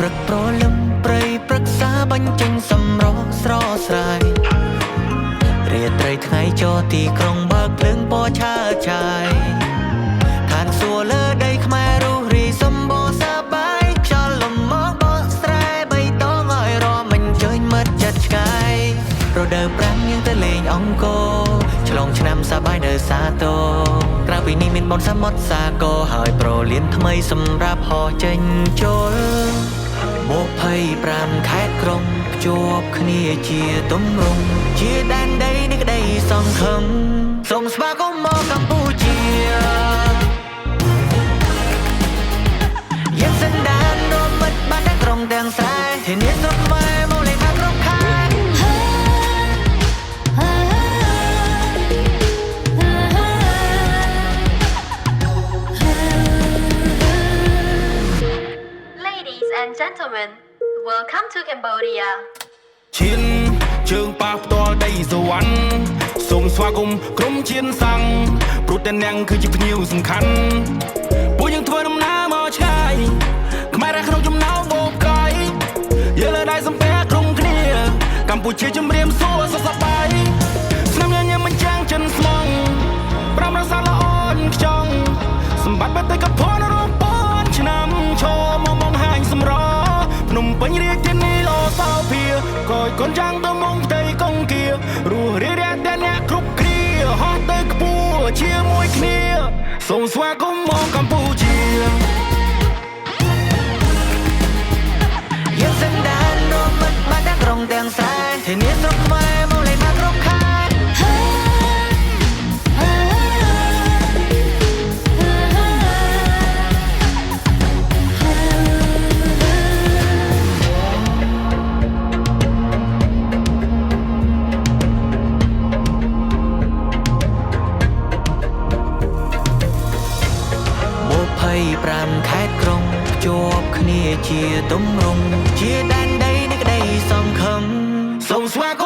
ព្រឹកប្រលឹមព្រៃព្រឹក្សាបញ្ចេញសម្រស់ស្រស់ស្រាយរាត្រីថ្ងៃចោទីក្រុងបើកភ្លើងពណ៌ឆើតឆាយឋានសួគ៌លើដីខ្មែររុះរីសម្បូរសប្បាយខ្យល់លំមកបកស្រែបីតងឲ្យរមមិនជើញមិត្តចិត្តឆ្ងាយរដូវប្រាំងយើងទៅលេងអង្គរឆ្លងឆ្នាំសប្បាយនៅសាទរក្រៅពីនេះមានបុណ្យសមុទ្រសាគរហើយប្រលានថ្មីសម្រាប់ហោះចេញចូល25ខេត្តក្រុងភ្ជាប់គ្នាជាទម្រង់ជាដែនដីនៃក្តីសង្ឃឹមសូមស្វាគមន៍មកកម្ពុជាយើងសន្តានរួមមិត្តបានទាំងក្រុងទាំងស្រែធានាស្រុកខ្មែរមកលេងបានគ្រប់ខែAnd gentlemen, welcome to Cambodia. ឈានជើងប៉ះផ្ទាល់ដីសវណ្ណសូមស្វាគមន៍ក្រុមឈានសាំងព្រោះតែនាងគឺជាភ្ញៀវសំខាន់ពួកយើងធ្វើដំណើរមកឆ្ងាយខ្មែររះក្នុងចំណោមបូកកាយយើងលើដៃសំពះក្រុមគ្នាកម្ពុជាជំរាបសួរសុខសប្បាយស្នាមញញឹមមិនចាំងចិនស្មងប្រាំរសាល្អនខ្ចង់សម្បត្តិបេតិកភណ្ឌរាប់ពាន់ឆ្នាំឈរមកហាញសម្រភ្នំពេញរាជធានីលោសោភាកយកូនចាំងទៅមកផ្ទៃកុងគារស់រាយរាក់តែអ្នកគ្រប់គ្នាហោះទៅខ្ពស់ជាមួយគ្នាសូមស្វាគមន៍មកកម្ពុជាយើងសន្តានរួមមិត្តបានទាំងក្រុងទាំងស្រែធានាស្រុកខ្មែរមកលេងបានគ្រប់ខែ5ខេត្តក្រុងភ្ជាប់គ្នាជាទម្រង់ជាដែនដីនៃក្តីសង្ឃឹមសូមស្វាគមន៍